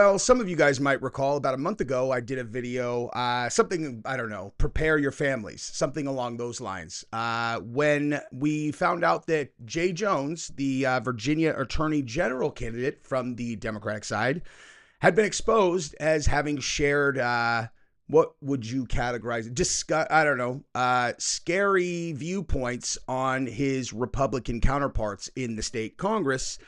Well, some of you guys might recall about a month ago, I did a video, something, I don't know, prepare your families, something along those lines. When we found out that Jay Jones, the Virginia Attorney General candidate from the Democratic side, had been exposed as having shared, what would you categorize? I don't know, scary viewpoints on his Republican counterparts in the state Congress.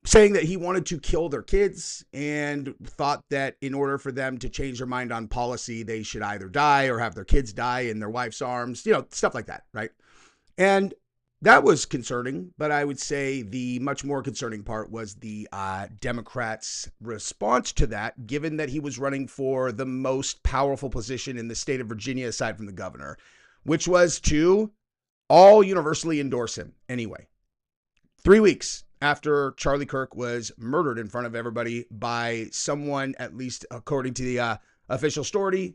Saying that he wanted to kill their kids and thought that in order for them to change their mind on policy, they should either die or have their kids die in their wife's arms, stuff like that, right? And that was concerning, but I would say the much more concerning part was the Democrats' response to that, given that he was running for the most powerful position in the state of Virginia, aside from the governor, which was to all universally endorse him anyway. 3 weeks after Charlie Kirk was murdered in front of everybody by someone, at least according to the official story,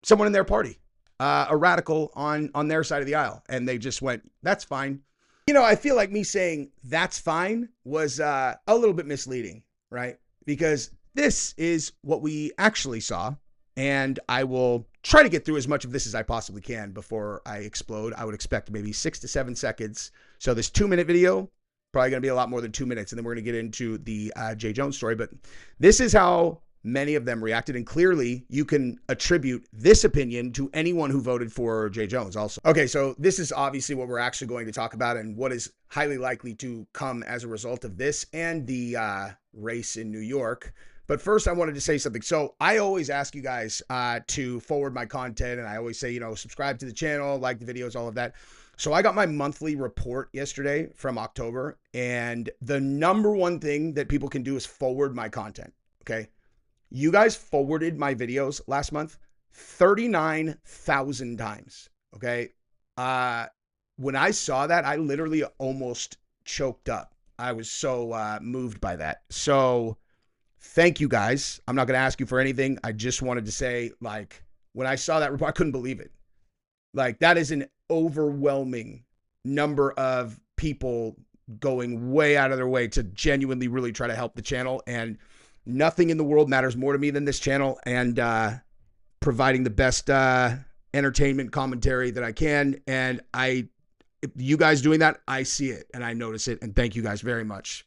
someone in their party, a radical on their side of the aisle. And they just went, that's fine. I feel like me saying that's fine was a little bit misleading, right? Because this is what we actually saw. And I will try to get through as much of this as I possibly can before I explode. I would expect maybe 6 to 7 seconds. So this 2-minute video, probably going to be a lot more than 2 minutes. And then we're going to get into the Jay Jones story. But this is how many of them reacted. And clearly you can attribute this opinion to anyone who voted for Jay Jones also. Okay, so this is obviously what we're actually going to talk about and what is highly likely to come as a result of this and the race in New York. But first, I wanted to say something. So I always ask you guys to forward my content. And I always say, subscribe to the channel, like the videos, all of that. So I got my monthly report yesterday from October. And the number one thing that people can do is forward my content. Okay. You guys forwarded my videos last month 39,000 times. Okay. When I saw that, I literally almost choked up. I was so moved by that. So thank you guys. I'm not going to ask you for anything. I just wanted to say, when I saw that report, I couldn't believe it. That is an overwhelming number of people going way out of their way to genuinely really try to help the channel. And nothing in the world matters more to me than this channel and providing the best entertainment commentary that I can. And you guys doing that, I see it and I notice it. And thank you guys very much.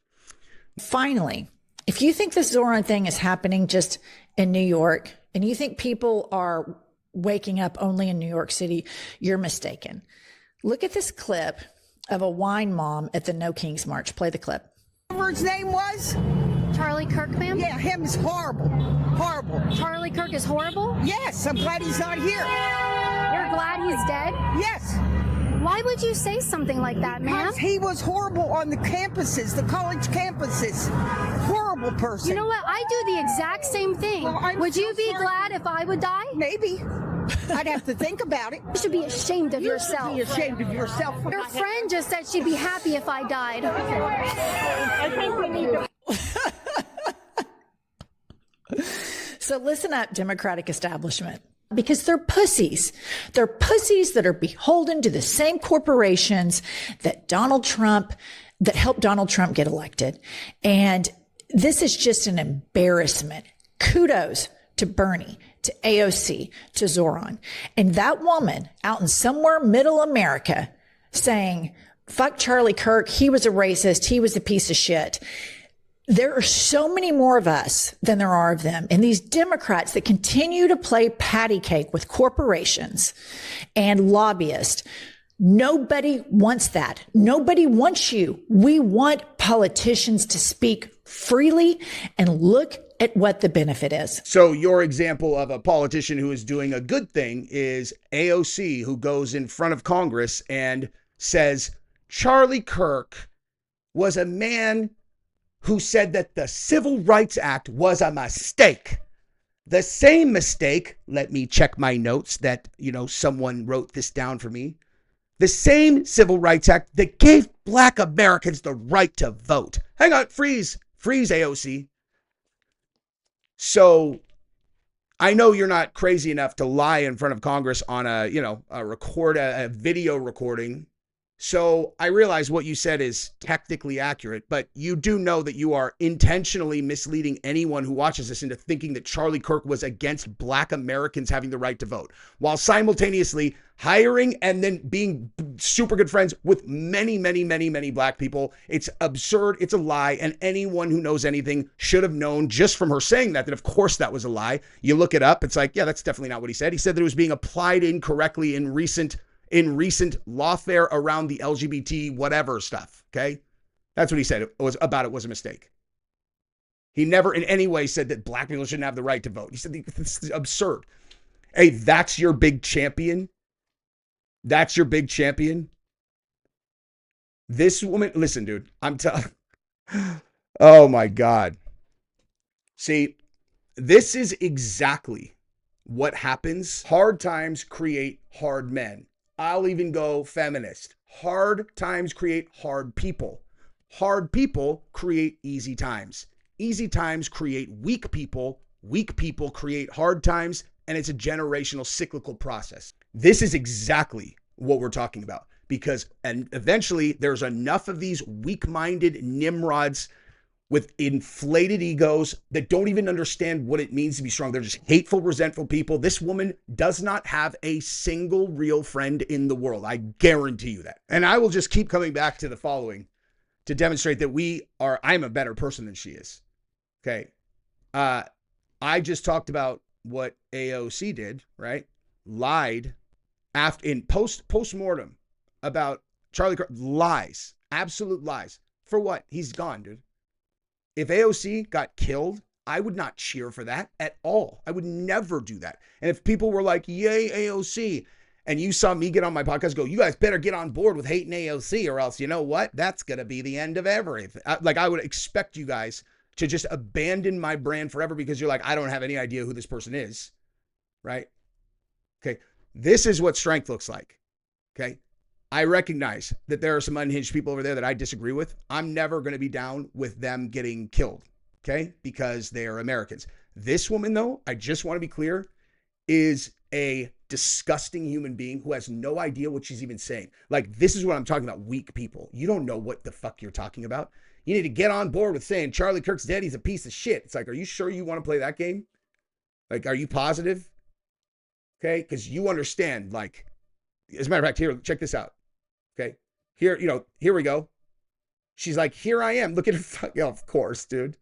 Finally, if you think this Zoran thing is happening just in New York and you think people are waking up only in New York City, you're mistaken. Look at this clip of a wine mom at the No Kings March. Play the clip. Whatever his name was? Charlie Kirk, ma'am? Yeah, him is horrible. Horrible. Charlie Kirk is horrible? Yes, I'm glad he's not here. You're glad he's dead? Yes. Why would you say something like that, ma'am? Because he was horrible on the campuses, the college campuses. Horrible person. You know what? I do the exact same thing. Well, would you so be sorry. glad if I would die? Maybe. I'd have to think about it. You should be ashamed of yourself. You should be ashamed of yourself. Your friend just said she'd be happy if I died. I think we need to... So listen up, Democratic establishment. Because they're pussies. They're pussies that are beholden to the same corporations that helped Donald Trump get elected. And this is just an embarrassment. Kudos to Bernie, to AOC, to Zoran. And that woman out in somewhere middle America saying, fuck Charlie Kirk, he was a racist, he was a piece of shit. There are so many more of us than there are of them. And these Democrats that continue to play patty cake with corporations and lobbyists, nobody wants that. Nobody wants you. We want politicians to speak freely and look at what the benefit is. So your example of a politician who is doing a good thing is AOC, who goes in front of Congress and says, Charlie Kirk was a man who said that the Civil Rights Act was a mistake. The same mistake, let me check my notes that, someone wrote this down for me. The same Civil Rights Act that gave Black Americans the right to vote. Hang on, freeze AOC. So I know you're not crazy enough to lie in front of Congress on a video recording So I realize what you said is technically accurate, but you do know that you are intentionally misleading anyone who watches this into thinking that Charlie Kirk was against Black Americans having the right to vote, while simultaneously hiring and then being super good friends with many, many, many, many Black people. It's absurd. It's a lie. And anyone who knows anything should have known just from her saying that of course that was a lie. You look it up. It's like, yeah, that's definitely not what he said. He said that it was being applied incorrectly in recent lawfare around the LGBT whatever stuff, okay? That's what he said. It was a mistake. He never in any way said that Black people shouldn't have the right to vote. He said this is absurd. Hey, that's your big champion? That's your big champion? This woman, listen, dude, I'm telling, oh my God. See, this is exactly what happens. Hard times create hard men. I'll even go feminist. Hard times create hard people. Hard people create easy times. Easy times create weak people. Weak people create hard times, and it's a generational cyclical process. This is exactly what we're talking about, because and eventually there's enough of these weak-minded Nimrods with inflated egos that don't even understand what it means to be strong. They're just hateful, resentful people. This woman does not have a single real friend in the world. I guarantee you that. And I will just keep coming back to the following to demonstrate that I'm a better person than she is. Okay. I just talked about what AOC did, right? Lied in post-mortem about Charlie Kirk. Lies. Absolute lies. For what? He's gone, dude. If AOC got killed, I would not cheer for that at all. I would never do that. And if people were like, yay, AOC, and you saw me get on my podcast and go, you guys better get on board with hating AOC, or else, you know what? That's going to be the end of everything. I would expect you guys to just abandon my brand forever because you're like, I don't have any idea who this person is, right? Okay. This is what strength looks like. Okay. I recognize that there are some unhinged people over there that I disagree with. I'm never going to be down with them getting killed, okay? Because they are Americans. This woman, though, I just want to be clear, is a disgusting human being who has no idea what she's even saying. Like, this is what I'm talking about, weak people. You don't know what the fuck you're talking about. You need to get on board with saying Charlie Kirk's dead, he's a piece of shit. It's like, are you sure you want to play that game? Like, are you positive? Okay? Because you understand, like, as a matter of fact, here, check this out. Okay. Here, here we go. She's like, here I am. Look at her. Of course, dude.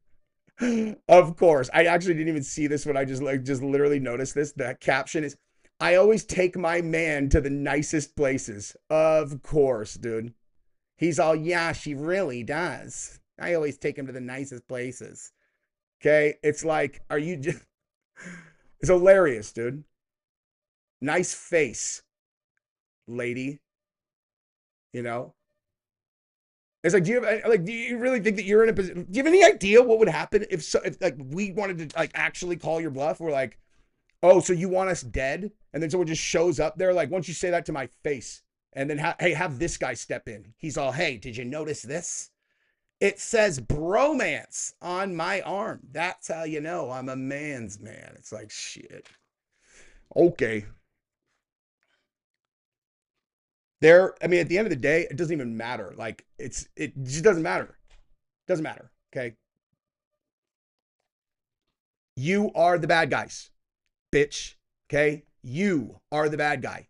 Of course. I actually didn't even see this when I just literally noticed this. The caption is, I always take my man to the nicest places. Of course, dude. He's all, yeah, she really does. I always take him to the nicest places. Okay. It's like, are you just, it's hilarious, dude. Nice face, lady. You know, it's like, do you really think that you're in a position? Do you have any idea what would happen if like we wanted to like actually call your bluff? We're like, oh, so you want us dead? And then someone just shows up there. Like, why don't you say that to my face? And then, hey, have this guy step in. He's all, hey, did you notice this? It says bromance on my arm. That's how you know I'm a man's man. It's like, shit. Okay. I mean, at the end of the day, it doesn't even matter. Like, it just doesn't matter. It doesn't matter. Okay. You are the bad guys, bitch. Okay. You are the bad guy.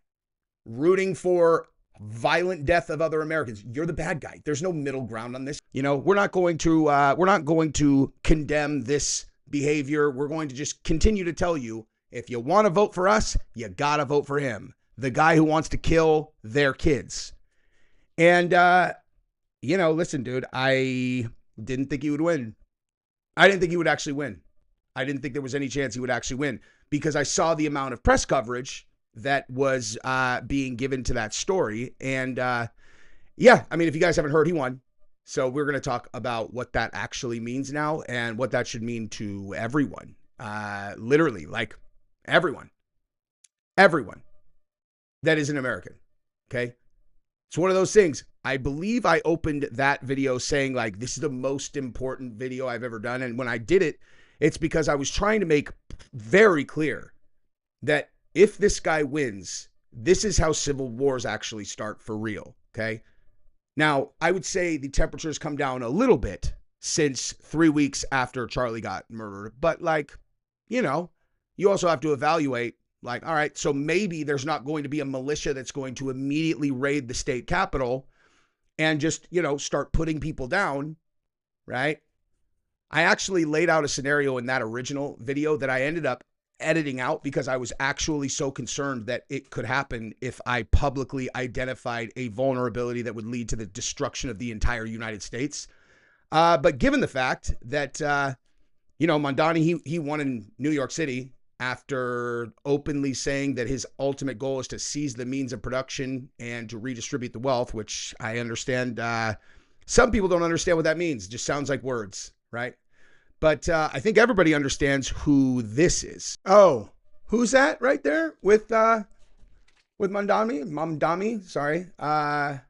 Rooting for violent death of other Americans. You're the bad guy. There's no middle ground on this. You know, we're not going to condemn this behavior. We're going to just continue to tell you, if you want to vote for us, you got to vote for him. The guy who wants to kill their kids. And, listen, dude, I didn't think he would win. I didn't think he would actually win. I didn't think there was any chance he would actually win because I saw the amount of press coverage that was being given to that story. And, I mean, if you guys haven't heard, he won. So we're going to talk about what that actually means now and what that should mean to everyone. Literally, like everyone that is an American. Okay. It's one of those things. I believe I opened that video saying like, this is the most important video I've ever done. And when I did it, it's because I was trying to make very clear that if this guy wins, this is how civil wars actually start for real. Okay. Now, I would say the temperatures come down a little bit since 3 weeks after Charlie got murdered. But like, you know, you also have to evaluate, like, all right, so maybe there's not going to be a militia that's going to immediately raid the state capitol and just, you know, start putting people down, right? I actually laid out a scenario in that original video that I ended up editing out because I was actually so concerned that it could happen if I publicly identified a vulnerability that would lead to the destruction of the entire United States. But given the fact that, you know, Mamdani, he won in New York City after openly saying that his ultimate goal is to seize the means of production and to redistribute the wealth, which I understand. Some people don't understand what that means. It just sounds like words, right? But I think everybody understands who this is. Oh, who's that right there with Mamdani? Sorry. Do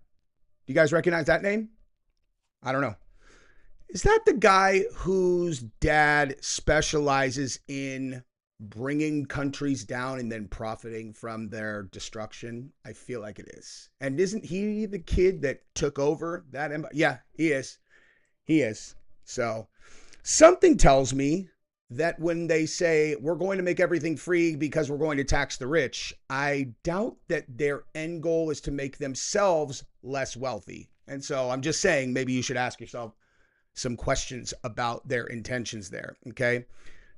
you guys recognize that name? I don't know. Is that the guy whose dad specializes in bringing countries down and then profiting from their destruction? I feel like it is. And isn't he the kid that took over that empire? Yeah, he is. He is. So something tells me that when they say we're going to make everything free because we're going to tax the rich, I doubt that their end goal is to make themselves less wealthy. And so I'm just saying, maybe you should ask yourself some questions about their intentions there. Okay.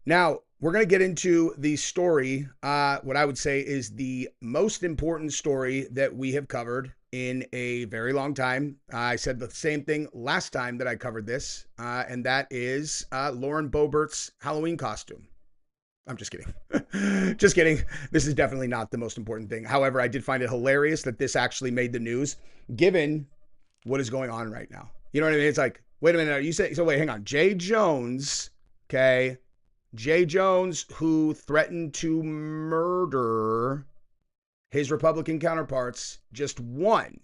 Now we're going to get into the story. What I would say is the most important story that we have covered in a very long time. I said the same thing last time that I covered this, and that is Lauren Boebert's Halloween costume. I'm just kidding. Just kidding. This is definitely not the most important thing. However, I did find it hilarious that this actually made the news given what is going on right now. You know what I mean? It's like, wait a minute. You say, so wait, hang on. Jay Jones, okay. Jay Jones, who threatened to murder his Republican counterparts, just won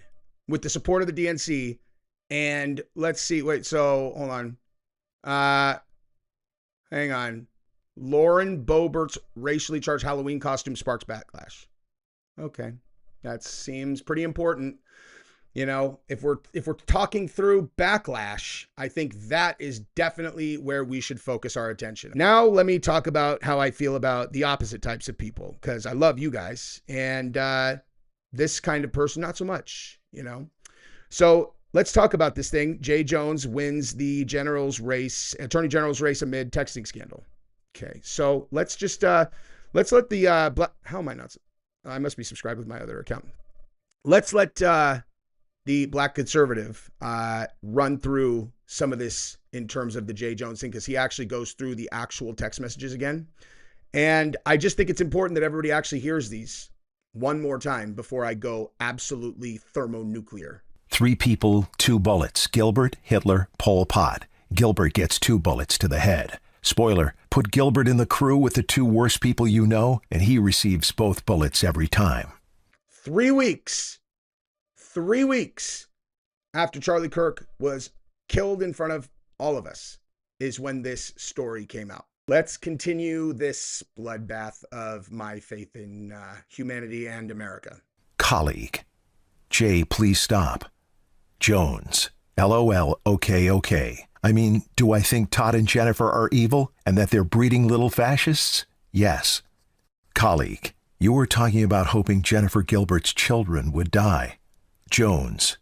with the support of the DNC. And let's see, wait, so hold on. Hang on. Lauren Boebert's racially charged Halloween costume sparks backlash. Okay. That seems pretty important. You know, if we're talking through backlash, I think that is definitely where we should focus our attention. Now, let me talk about how I feel about the opposite types of people, because I love you guys, and this kind of person, not so much, you know. So let's talk about this thing. Jay Jones wins the attorney general's race amid texting scandal. Okay, so let's just, let's let the, how am I not, I must be subscribed with my other account. Let's let the Black conservative run through some of this in terms of the Jay Jones thing, because he actually goes through the actual text messages again. And I just think it's important that everybody actually hears these one more time before I go absolutely thermonuclear. 3 people, 2 bullets. Gilbert, Hitler, Pol Pot. Gilbert gets 2 bullets to the head. Spoiler, put Gilbert in the crew with the 2 worst people you know, and he receives both bullets every time. 3 weeks after Charlie Kirk was killed in front of all of us is when this story came out. Let's continue this bloodbath of my faith in humanity and America. Colleague. Jay, please stop. Jones. LOL, okay. I mean, do I think Todd and Jennifer are evil and that they're breeding little fascists? Yes. Colleague. You were talking about hoping Jennifer Gilbert's children would die. Jones.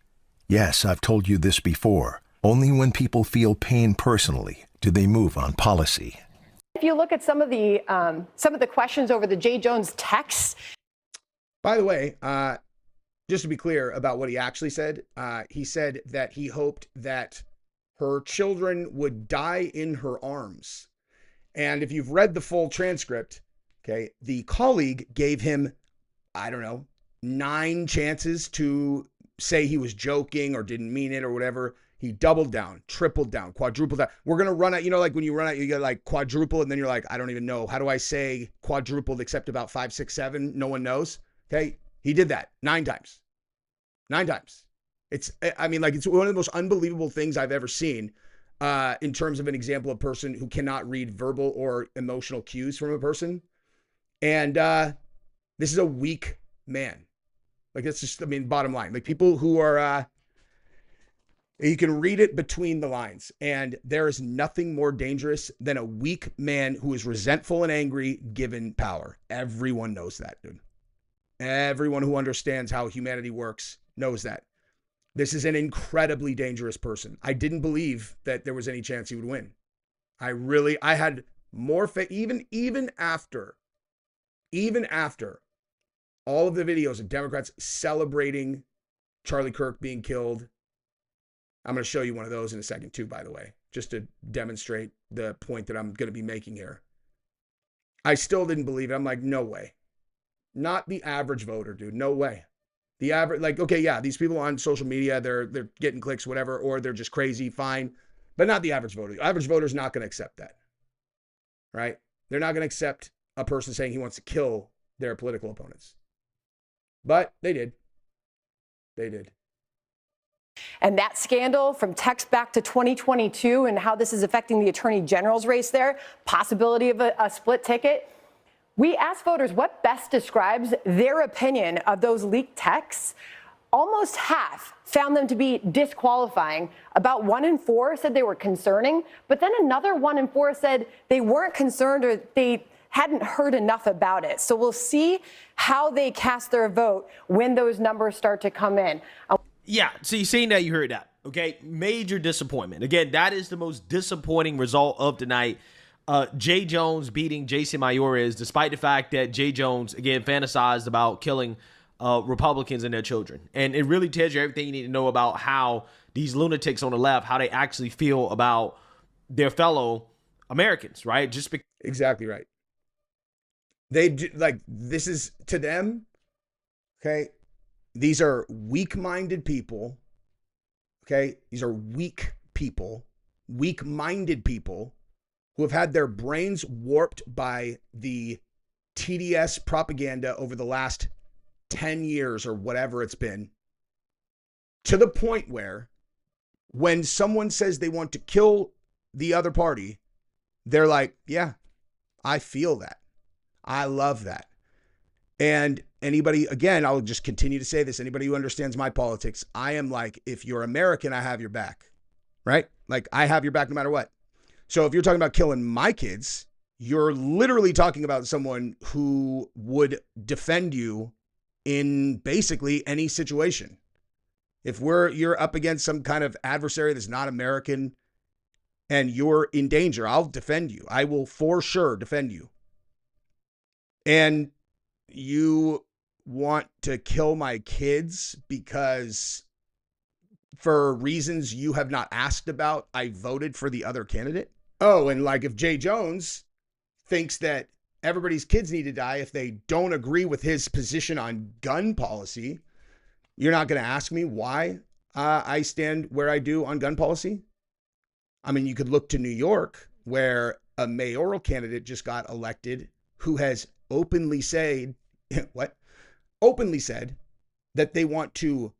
Yes, I've told you this before. Only when people feel pain personally do they move on policy. If you look at some of the questions over the Jay Jones texts. By the way, just to be clear about what he actually said, he said that he hoped that her children would die in her arms. And if you've read the full transcript, okay, the colleague gave him, I don't know, 9 chances to say he was joking or didn't mean it or whatever. He doubled down, tripled down, quadrupled down. We're going to run out, you know, like when you run out, you get like quadruple and then you're like, I don't even know. How do I say quadrupled except about 5, 6, 7? No one knows. Okay. He did that 9 times. 9 times. It's one of the most unbelievable things I've ever seen in terms of an example of a person who cannot read verbal or emotional cues from a person. And this is a weak man. Like, that's just, bottom line. Like, people who are, You can read it between the lines. And there is nothing more dangerous than a weak man who is resentful and angry given power. Everyone knows that, dude. Everyone who understands how humanity works knows that. This is an incredibly dangerous person. I didn't believe that there was any chance he would win. I had more faith, even after all of the videos of Democrats celebrating Charlie Kirk being killed. I'm going to show you one of those in a second too, by the way, just to demonstrate the point that I'm going to be making here. I still didn't believe it. I'm like, no way. Not the average voter, dude. No way. The average, like, okay, yeah, these people on social media, they're getting clicks, whatever, or they're just crazy, fine. But not the average voter. The average voter is not going to accept that, right? They're not going to accept a person saying he wants to kill their political opponents. But they did. They did. And that scandal from text back to 2022 and how this is affecting the attorney general's race there, possibility of a split ticket. We asked voters what best describes their opinion of those leaked texts. Almost half found them to be disqualifying. About 1 in 4 said they were concerning, but then another 1 in 4 said they weren't concerned or they hadn't heard enough about it. So we'll see how they cast their vote when those numbers start to come in. Yeah, so you've seen that, you heard that. Okay, major disappointment. Again, that is the most disappointing result of tonight. Jay Jones beating Jason Mayorkas, despite the fact that Jay Jones, again, fantasized about killing Republicans and their children. And it really tells you everything you need to know about how these lunatics on the left, how they actually feel about their fellow Americans, right? Just because. Exactly right. They do, like, this is to them, okay? These are weak-minded people, okay? These are weak people, weak-minded people who have had their brains warped by the TDS propaganda over the last 10 years or whatever it's been, to the point where when someone says they want to kill the other party, they're like, yeah, I feel that. I love that. And anybody, again, I'll just continue to say this, anybody who understands my politics, I am like, if you're American, I have your back, right? Like, I have your back no matter what. So if you're talking about killing my kids, you're literally talking about someone who would defend you in basically any situation. If you're up against some kind of adversary that's not American and you're in danger, I'll defend you. I will for sure defend you. And you want to kill my kids because for reasons you have not asked about, I voted for the other candidate? Oh, and like if Jay Jones thinks that everybody's kids need to die if they don't agree with his position on gun policy, you're not going to ask me why I stand where I do on gun policy? I mean, you could look to New York, where a mayoral candidate just got elected who has openly said, openly said that they want to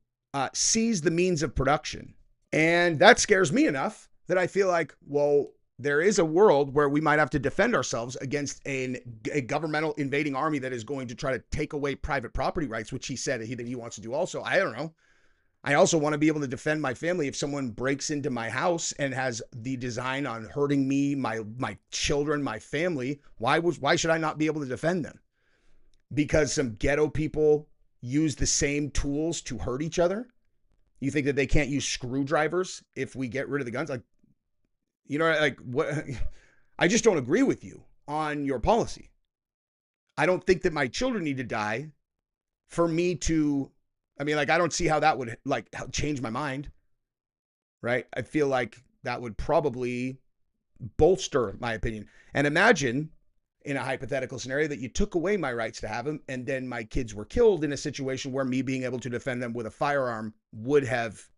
seize the means of production. And that scares me enough that I feel like, well, there is a world where we might have to defend ourselves against a governmental invading army that is going to try to take away private property rights, which he said that he wants to do also. I don't know. I also want to be able to defend my family if someone breaks into my house and has the design on hurting me, my children, my family. Why should I not be able to defend them? Because some ghetto people use the same tools to hurt each other? You think that they can't use screwdrivers if we get rid of the guns? Like, you know, like what? I just don't agree with you on your policy. I don't think that my children need to die for me to, I mean, like, I don't see how that would like change my mind, right? I feel like that would probably bolster my opinion. And imagine in a hypothetical scenario that you took away my rights to have them and then my kids were killed in a situation where me being able to defend them with a firearm would have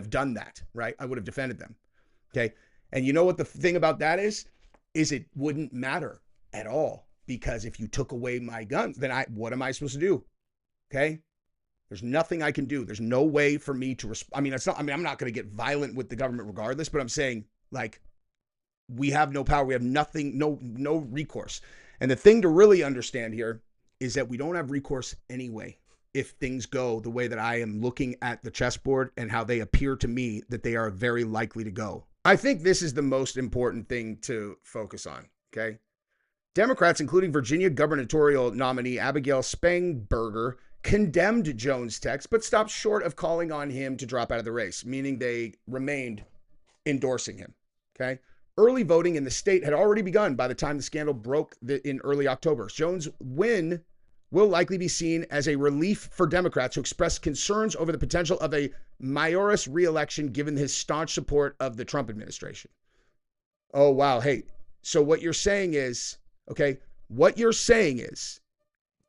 done that, right? I would have defended them. Okay. And you know what the thing about that is it wouldn't matter at all, because if you took away my guns, then what am I supposed to do? Okay. There's nothing I can do. There's no way for me to, I'm not going to get violent with the government regardless, but I'm saying, like, we have no power. We have nothing, no recourse. And the thing to really understand here is that we don't have recourse anyway. if things go the way that I am looking at the chessboard and how they appear to me that they are very likely to go. I think this is the most important thing to focus on, okay? Democrats, including Virginia gubernatorial nominee Abigail Spanberger, condemned Jones' text, but stopped short of calling on him to drop out of the race, meaning they remained endorsing him, okay? Early voting in the state had already begun by the time the scandal broke in early October. Jones' win will likely be seen as a relief for Democrats who expressed concerns over the potential of a Mayorkas re-election given his staunch support of the Trump administration. Oh, wow. Hey, so what you're saying is, okay, what you're saying is,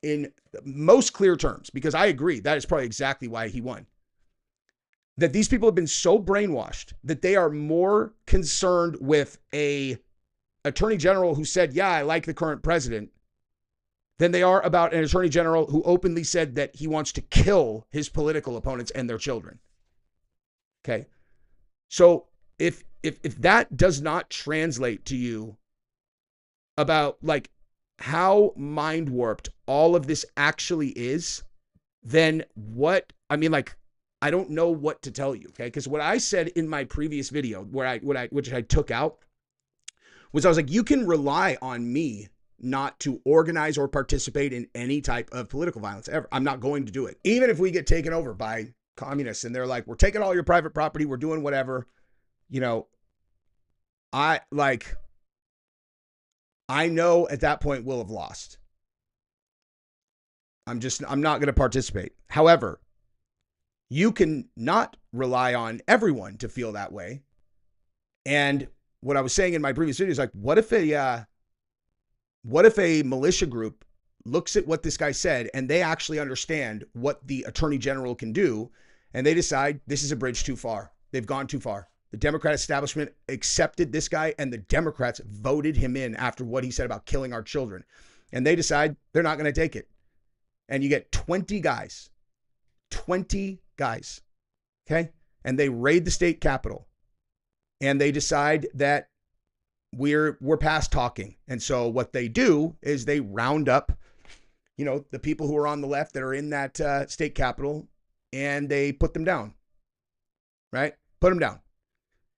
in most clear terms, because I agree, that is probably exactly why he won, that these people have been so brainwashed that they are more concerned with a attorney general who said, yeah, I like the current president, than they are about an attorney general who openly said that he wants to kill his political opponents and their children. Okay. So if that does not translate to you about like how mind warped all of this actually is, then what, I mean, like, I don't know what to tell you. Okay. Because what I said in my previous video which I took out was I was like, you can rely on me not to organize or participate in any type of political violence ever. I'm not going to do it. Even if we get taken over by communists and they're like, we're taking all your private property, we're doing whatever, you know, I know at that point we'll have lost. I'm not going to participate. However, you can not rely on everyone to feel that way. And what I was saying in my previous video is like, what if a militia group looks at what this guy said and they actually understand what the attorney general can do and they decide this is a bridge too far. They've gone too far. The Democrat establishment accepted this guy and the Democrats voted him in after what he said about killing our children. And they decide they're not going to take it. And you get 20 guys, okay? And they raid the state capitol and they decide that we're past talking. And so what they do is they round up, you know, the people who are on the left that are in that state capitol and they put them down, right? Put them down.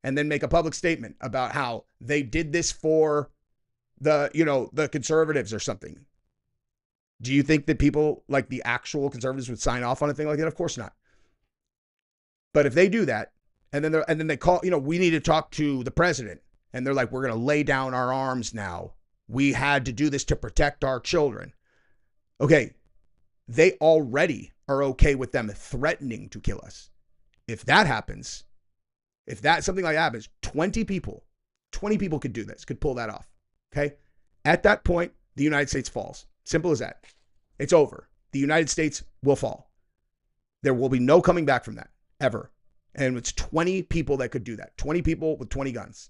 And then make a public statement about how they did this for the conservatives or something. Do you think that people like the actual conservatives would sign off on a thing like that? Of course not. But if they do that, and then they call, we need to talk to the president, and they're like, we're going to lay down our arms now. We had to do this to protect our children. Okay, they already are okay with them threatening to kill us. If that happens, something like that happens, 20 people could do this, could pull that off. Okay. At that point, the United States falls. Simple as that. It's over. The United States will fall. There will be no coming back from that ever. And it's 20 people that could do that. 20 people with 20 guns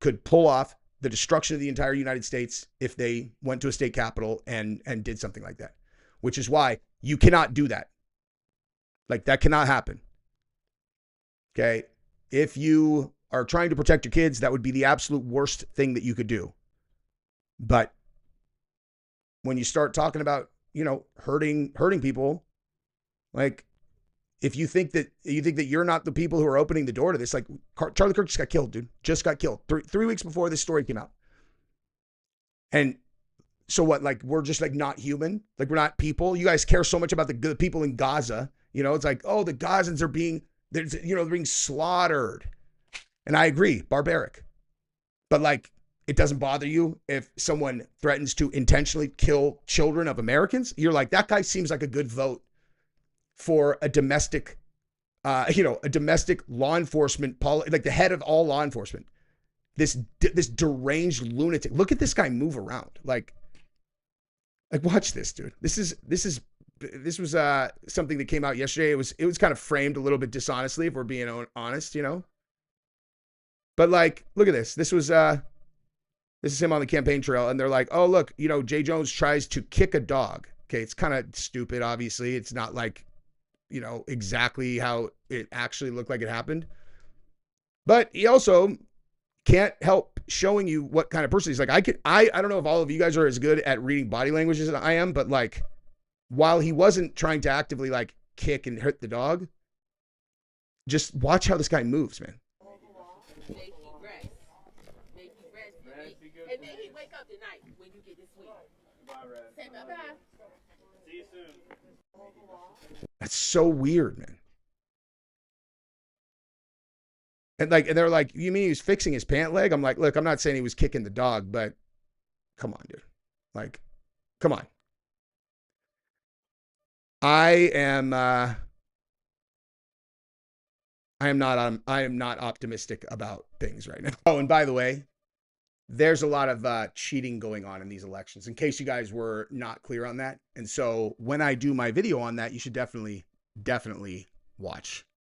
could pull off the destruction of the entire United States if they went to a state capitol and did something like that, which is why you cannot do that. Like, that cannot happen. Okay. If you are trying to protect your kids, that would be the absolute worst thing that you could do. But when you start talking about, hurting people, like, if you think that you're not the people who are opening the door to this, like, Charlie Kirk just got killed, dude. Just got killed 3 weeks before this story came out. And so what? Like, we're just like not human. Like, we're not people. You guys care so much about the people in Gaza. It's like, oh, the Gazans are being slaughtered. And I agree, barbaric. But like, it doesn't bother you if someone threatens to intentionally kill children of Americans. You're like, that guy seems like a good vote for a domestic, a domestic law enforcement, like the head of all law enforcement. This deranged lunatic. Look at this guy move around. Like watch this, dude. This was something that came out yesterday. It was kind of framed a little bit dishonestly, if we're being honest, But like, look at this. This is him on the campaign trail, and they're like, oh, look, Jay Jones tries to kick a dog. Okay, it's kind of stupid, obviously. It's not like, exactly how it actually looked like it happened. But he also can't help showing you what kind of person he's like. I don't know if all of you guys are as good at reading body language as I am, but like, while he wasn't trying to actively like kick and hurt the dog, just watch how this guy moves, man. Make you rest. Make you rest. And then he wake up tonight when you get this sweet. Say bye-bye. See you soon. That's so weird, man. And they're like, you mean he was fixing his pant leg? I'm like, look, I'm not saying he was kicking the dog, but come on, dude. Like, come on. I am not optimistic about things right now. Oh, and by the way, there's a lot of cheating going on in these elections, in case you guys were not clear on that. And so when I do my video on that, you should definitely watch.